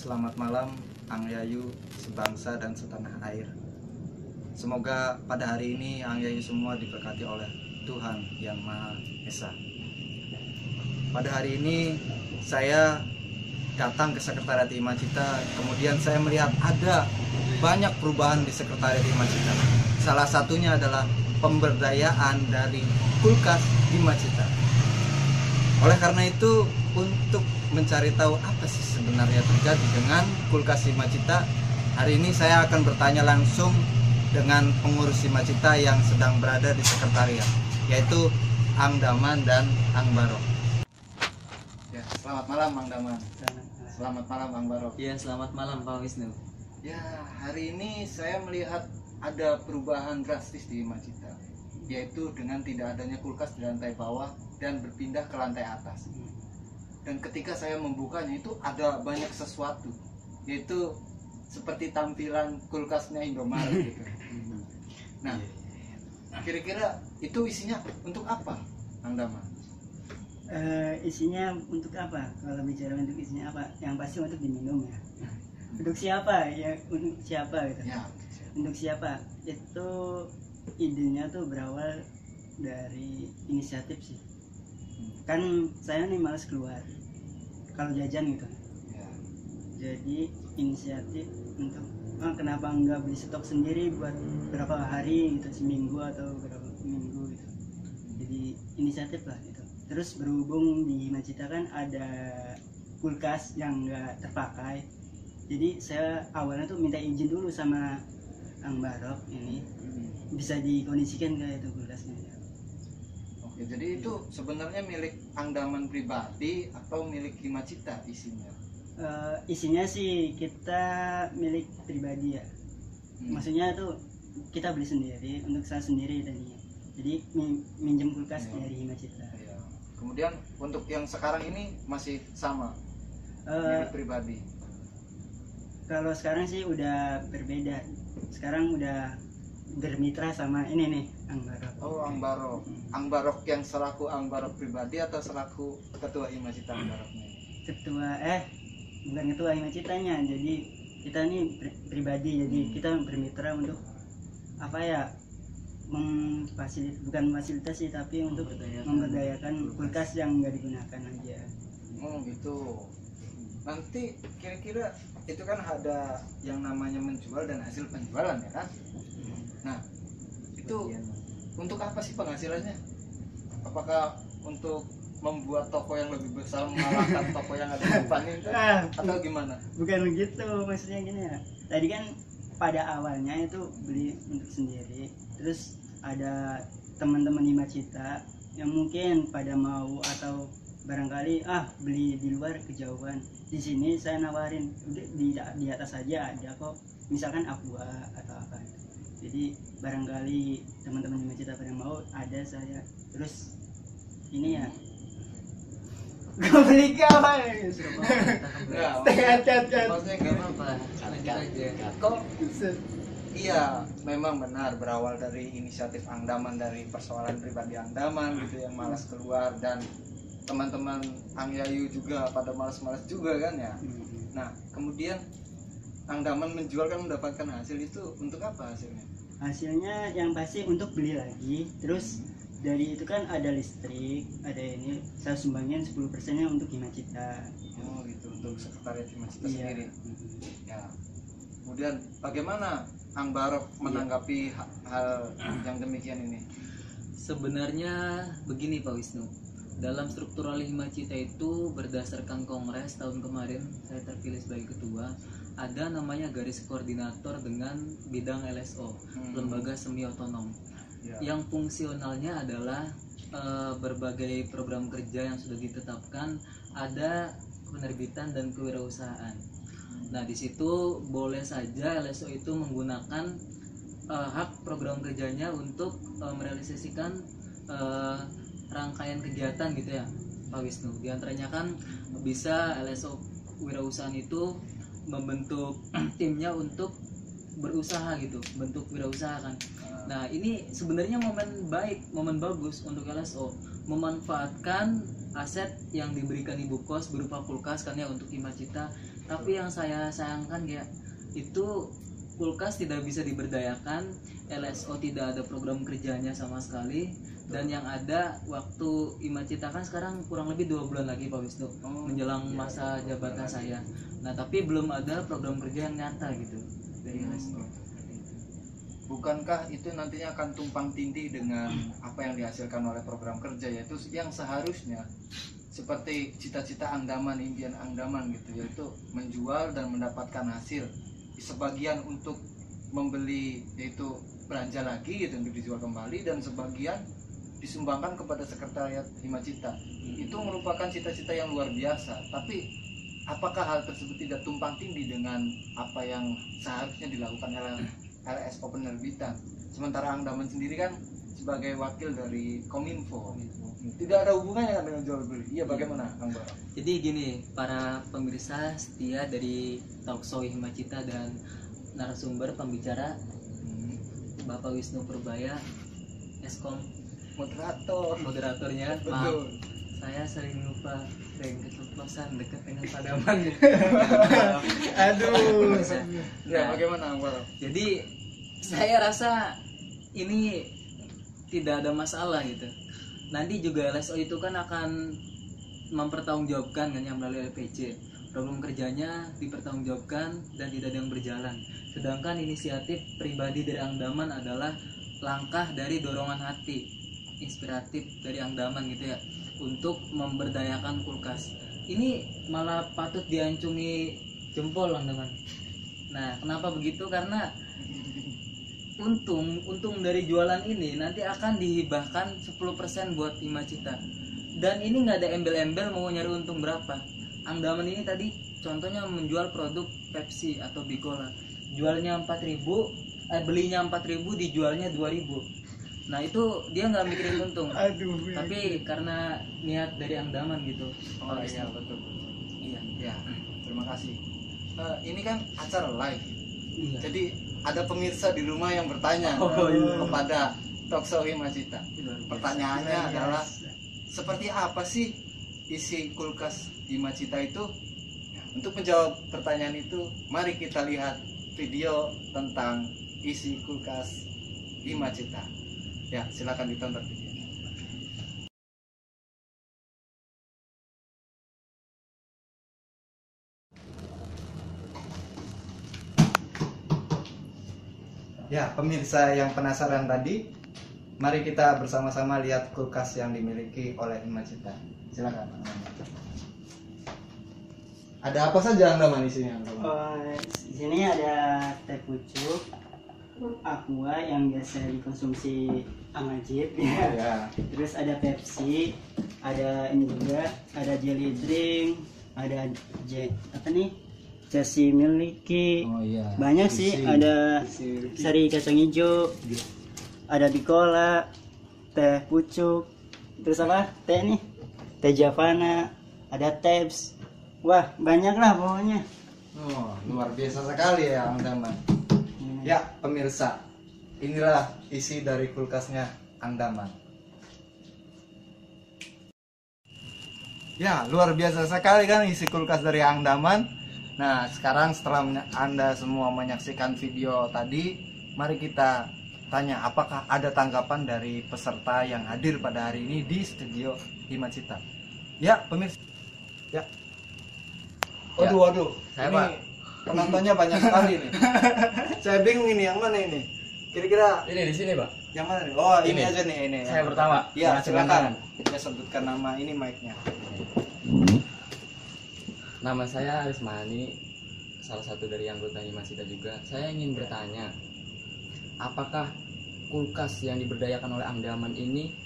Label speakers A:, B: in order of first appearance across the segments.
A: Selamat malam Ang Yayu sebangsa dan setanah air. Semoga pada hari ini Ang Yayu semua diberkati oleh Tuhan Yang Maha Esa. Pada hari ini saya datang ke Sekretariat Himacita, kemudian saya melihat ada banyak perubahan di Sekretariat Himacita. Salah satunya adalah pemberdayaan dari kulkas Himacita. Oleh karena itu, untuk mencari tahu apa sih sebenarnya terjadi dengan kulkas Himacita, hari ini saya akan bertanya langsung dengan pengurus Himacita yang sedang berada di sekretariat, yaitu Ang Daman dan Ang Barok. Ya, selamat malam Ang Daman. Selamat malam Ang Barok.
B: Ya, selamat malam Pak Wisnu.
A: Ya, hari ini saya melihat ada perubahan drastis di Himacita, yaitu dengan tidak adanya kulkas di lantai bawah dan berpindah ke lantai atas. Dan ketika saya membukanya itu ada banyak sesuatu, yaitu seperti tampilan kulkasnya Indomaret gitu. Nah, kira-kira itu isinya untuk apa, Ang Daman?
C: Isinya untuk apa? Kalau bicara untuk isinya apa, yang pasti untuk diminum ya. Untuk siapa? Ya untuk siapa gitu.
A: Ya.
C: Untuk siapa? Itu idenya tuh berawal dari inisiatif sih. Kan saya nih malas keluar kalau jajan gitu.
A: Ya.
C: Jadi inisiatif untuk kenapa nggak beli stok sendiri buat berapa hari gitu, seminggu atau berapa minggu gitu. Jadi inisiatif lah gitu. Terus berhubung di Himacita kan ada kulkas yang nggak terpakai, jadi saya awalnya tuh minta izin dulu sama Ang Barok ini bisa dikondisikan ke itu kulkasnya.
A: Oke, jadi itu sebenarnya milik Ang Daman pribadi atau milik Himacita isinya?
C: Isinya sih kita milik pribadi ya. Maksudnya tuh kita beli sendiri untuk saya sendiri tadinya. Jadi minjem kulkas dari Himacita.
A: Ya. Kemudian untuk yang sekarang ini masih sama milik pribadi?
C: Kalau sekarang sih udah berbeda. Sekarang udah bermitra sama ini nih Ang Barok.
A: Oh, Ang Barok. Ang Barok yang selaku Ang Barok pribadi atau selaku ketua Himacita Ang Baroknya?
C: Bukan ketua Himacitanya. Jadi kita nih pribadi, jadi kita bermitra untuk apa ya? Bukan fasilitas sih, tapi untuk memberdayakan kulkas yang nggak digunakan aja.
A: Oh gitu. Nanti kira-kira itu kan ada yang namanya menjual dan hasil penjualan ya kan? Nah, itu untuk apa sih penghasilannya? Apakah untuk membuat toko yang lebih besar, mengalahkan toko yang ada di depan itu atau gimana?
C: Bukan begitu, maksudnya gini ya. Tadi kan pada awalnya itu beli untuk sendiri, terus ada teman-teman Himacita yang mungkin pada mau atau barangkali beli di luar kejauhan. Di sini saya nawarin udah di atas saja ada kok, misalkan aqua atau apa. Jadi barangkali teman-teman Himacita pada mau, ada saya. Terus ini ya gue beli kawan.
B: Maksudnya nggak apa-apa, lanjut aja.
A: Kok iya, memang benar berawal dari inisiatif Ang Daman, dari persoalan pribadi Ang Daman gitu yang malas keluar, dan teman-teman Ang Yayu juga pada malas-malas juga kan ya. Nah, kemudian Ang Daman menjual kan mendapatkan hasil itu untuk apa hasilnya?
C: Hasilnya yang pasti untuk beli lagi. Terus dari itu kan ada listrik, ada ini, saya sumbangin 10%-nya untuk Himacita.
A: Oh gitu, untuk sekretariat Himacita sendiri. Ya. Kemudian bagaimana Ang Barok menanggapi hal yang demikian ini?
B: Sebenarnya begini Pak Wisnu, dalam struktural Himacita itu berdasarkan kongres tahun kemarin saya terpilih sebagai ketua, ada namanya garis koordinator dengan bidang LSO, lembaga semi otonom, yang fungsionalnya adalah berbagai program kerja yang sudah ditetapkan, ada penerbitan dan kewirausahaan. Nah, di situ boleh saja LSO itu menggunakan hak program kerjanya untuk merealisasikan rangkaian kegiatan gitu ya Pak Wisnu. Di antaranya kan bisa LSO wirausahaan itu membentuk timnya untuk berusaha gitu, bentuk wirausaha kan. Nah, ini sebenarnya momen baik, momen bagus untuk LSO memanfaatkan aset yang diberikan ibu kos berupa kulkas kan ya untuk Himacita, Tapi yang saya sayangkan ya itu kulkas tidak bisa diberdayakan, LSO tidak ada program kerjanya sama sekali, dan yang ada waktu Himacita kan sekarang kurang lebih 2 bulan lagi Pak Wisnu menjelang masa jabatan saya. Nah tapi belum ada program kerja yang nyata gitu dari LSO.
A: Bukankah itu nantinya akan tumpang tindih dengan apa yang dihasilkan oleh program kerja, yaitu yang seharusnya seperti cita-cita Angdaman, impian Angdaman gitu, yaitu menjual dan mendapatkan hasil sebagian untuk membeli, yaitu belanja lagi gitu untuk dijual kembali, dan sebagian disumbangkan kepada sekretariat Himacita. Itu merupakan cita-cita yang luar biasa, tapi apakah hal tersebut tidak tumpang tindih dengan apa yang seharusnya dilakukan oleh LSO penerbitan? Sementara Angdaman sendiri kan sebagai wakil dari Kominfo, tidak ada hubungannya dengan jual beli. Iya, bagaimana Kang Bara?
B: Jadi gini, para pemirsa setia dari Talkshow Himacita dan narasumber pembicara Bapak Wisnu Purbaya, Eskom moderatornya. Maaf,
A: Betul.
B: saya sering lupa keceplosan dekat dengan Padaman.
A: Aduh.
B: Nah,
A: Ya, bagaimana Kang Bara?
B: jadi saya rasa ini tidak ada masalah gitu. Nanti juga LSO itu kan akan mempertanggungjawabkan kan yang melalui LPC. Program kerjanya dipertanggungjawabkan dan tidak ada yang berjalan. Sedangkan inisiatif pribadi dari Angdaman adalah langkah dari dorongan hati, inspiratif dari Angdaman gitu ya, untuk memberdayakan kulkas. Ini malah patut diancungi jempol Angdaman. Nah, kenapa begitu? Karena untung dari jualan ini nanti akan dihibahkan 10% buat Himacita. Dan ini nggak ada embel-embel mau nyari untung berapa. Angdaman ini tadi contohnya menjual produk Pepsi atau Bicola. Jualnya 4.000, belinya 4.000, dijualnya 2.000. Nah, itu dia nggak mikirin untung.
C: Aduh.
B: Tapi karena niat dari Angdaman gitu.
A: Oh iya, betul.
B: Iya.
A: Ya, terima kasih. Ini kan acara live.
B: Iya.
A: Jadi ada pemirsa di rumah yang bertanya kepada Talkshow Himacita. Pertanyaannya adalah, seperti apa sih isi kulkas Himacita itu? Untuk menjawab pertanyaan itu, mari kita lihat video tentang isi kulkas Himacita. Ya, silakan ditonton videonya. Ya, pemirsa yang penasaran tadi, mari kita bersama-sama lihat kulkas yang dimiliki oleh Himacita. Silakan. Ada apa saja Angdaman di sini?
C: Di sini ada teh pucuk, aqua yang biasa dikonsumsi Amajid ya.
A: Ya.
C: Terus ada Pepsi, ada ini juga, ada jelly drink, ada apa nih? Jasi miliki.
A: Oh iya.
C: Banyak sih, ada sari kacang hijau, ada Bicola, teh pucuk, terus apa? Teh nih, teh Javana, ada Tabs. Wah, banyak lah pokoknya.
A: Oh, luar biasa sekali ya Angdaman. Ya, pemirsa, inilah isi dari kulkasnya Angdaman. Ya, luar biasa sekali kan isi kulkas dari Angdaman. Nah, sekarang setelah Anda semua menyaksikan video tadi, mari kita tanya apakah ada tanggapan dari peserta yang hadir pada hari ini di studio Himacita. Ya, pemirsa. Ya. Waduh.
B: Saya,
A: Ini
B: Pak.
A: penontonnya banyak sekali nih. Saya bingung ini yang mana ini. Kira-kira
B: Ini di sini, Pak.
A: yang mana nih? Oh, ini
B: Ini.
A: aja nih ini.
B: Saya pertama.
A: Ya,
B: Mengacungkan
A: silakan. Kita sebutkan nama ini mic-nya.
D: Nama saya Arismani, salah satu dari anggota Himacita juga. Saya ingin bertanya, apakah kulkas yang diberdayakan oleh Angdaman ini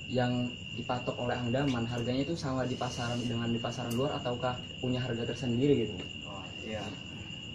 D: yang dipatok oleh Angdaman harganya itu sama di pasaran dengan di pasaran luar ataukah punya harga tersendiri gitu?
A: Oh, iya.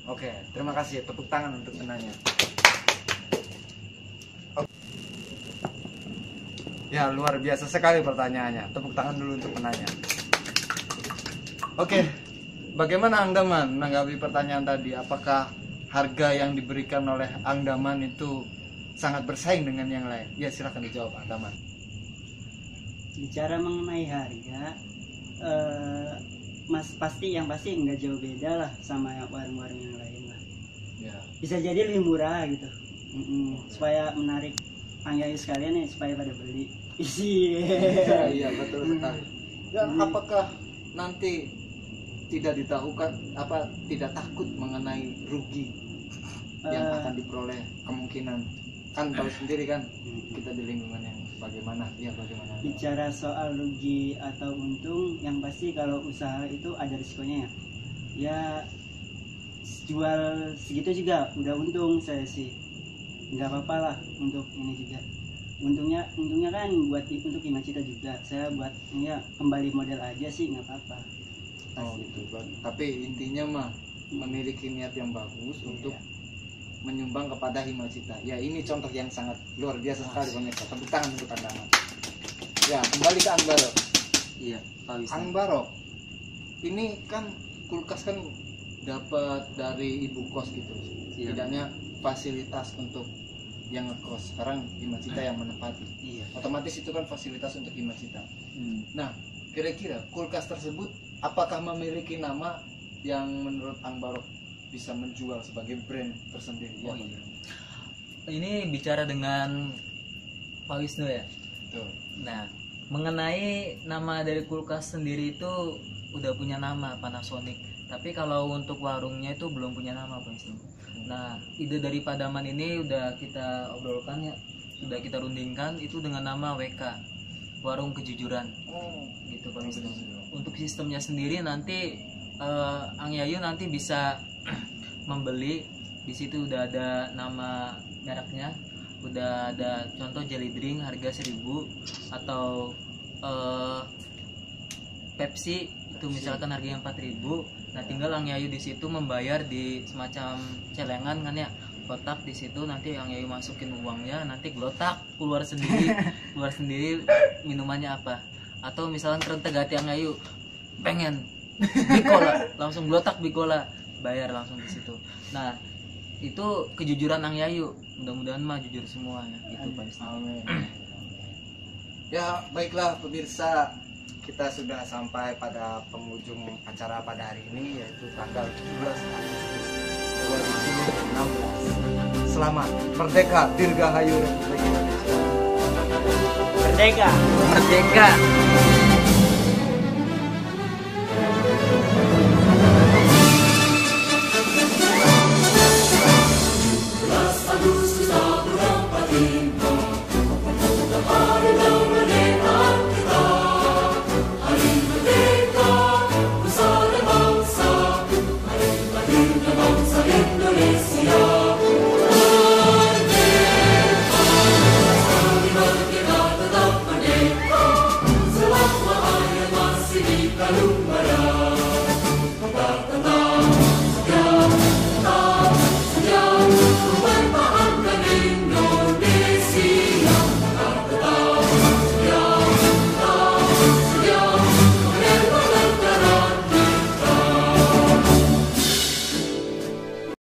A: Oke, terima kasih. Tepuk tangan untuk penanya. Ya, luar biasa sekali pertanyaannya. Tepuk tangan dulu untuk penanya. Oke, bagaimana Angdaman menanggapi pertanyaan tadi? Apakah harga yang diberikan oleh Angdaman itu sangat bersaing dengan yang lain? Ya, silakan dijawab Angdaman.
C: Bicara mengenai harga, pasti nggak jauh beda lah sama warung-warung yang lain lah.
A: Ya.
C: Bisa jadi lebih murah gitu. Supaya menarik Ang Yayu sekalian nih, supaya pada beli.
A: Iya betul sekali. Dan apakah nanti tidak ditahukan tidak takut mengenai rugi yang akan diperoleh, kemungkinan kan tahu sendiri kan kita di lingkungan yang bagaimana.
C: Bicara soal rugi atau untung, yang pasti kalau usaha itu ada risikonya ya. Ya jual segitu juga udah untung, saya sih nggak apa-apa lah untuk ini juga. Untungnya kan buat untuk Himacita juga, saya buat ya kembali modal aja sih nggak apa-apa.
A: Gitu. Tapi intinya mah memiliki niat yang bagus untuk menyumbang kepada Himacita. Ya ini contoh yang sangat luar biasa sekali pemirsa. Tepuk tangan untuk Anda. Ya kembali ke Ang Baro.
B: Iya, Pak Wisnu.
A: Ang Baro, ini kan kulkas kan dapat dari ibu kos gitu.
B: Iya.
A: Tidaknya fasilitas untuk yang ngekos. Sekarang Himacita yang menempati.
B: Iya.
A: Otomatis itu kan fasilitas untuk Himacita. Nah, kira-kira kulkas tersebut apakah memiliki nama yang menurut Ang Baro bisa menjual sebagai brand tersendiri?
B: Oh iya. Ini bicara dengan Pak Wisnu ya.
A: Betul.
B: Nah, mengenai nama dari kulkas sendiri itu udah punya nama, Panasonic. Tapi kalau untuk warungnya itu belum punya nama, Pak Wisnu. Nah, ide dari Padaman ini udah kita obrolkan ya, sudah kita rundingkan itu dengan nama WK, Warung Kejujuran.
A: Oh,
B: Gitu Pak Wisnu. Untuk sistemnya sendiri nanti Ang Yayu nanti bisa membeli. Di situ udah ada nama mereknya, udah ada contoh jelly drink harga 1.000 atau Pepsi itu misalkan harganya 4.000. Nah, tinggal Ang Yayu di situ membayar di semacam celengan kan ya, kotak di situ, nanti Ang Yayu masukin uangnya, nanti glotak keluar sendiri minumannya apa. Atau misalkan Rentegati Ang Yayu pengen Bicola, langsung glotak Bicola, bayar langsung di situ. Nah, itu kejujuran Ang Yayu, mudah-mudahan mah jujur semua ya gitu Pak Wisnu.
A: amin. Ya baiklah pemirsa, kita sudah sampai pada penghujung acara pada hari ini, yaitu tanggal 17 Agustus 2016. Selamat Merdeka, Dirgahayu Republik Indonesia.
C: Merdeka.
B: Merdeka.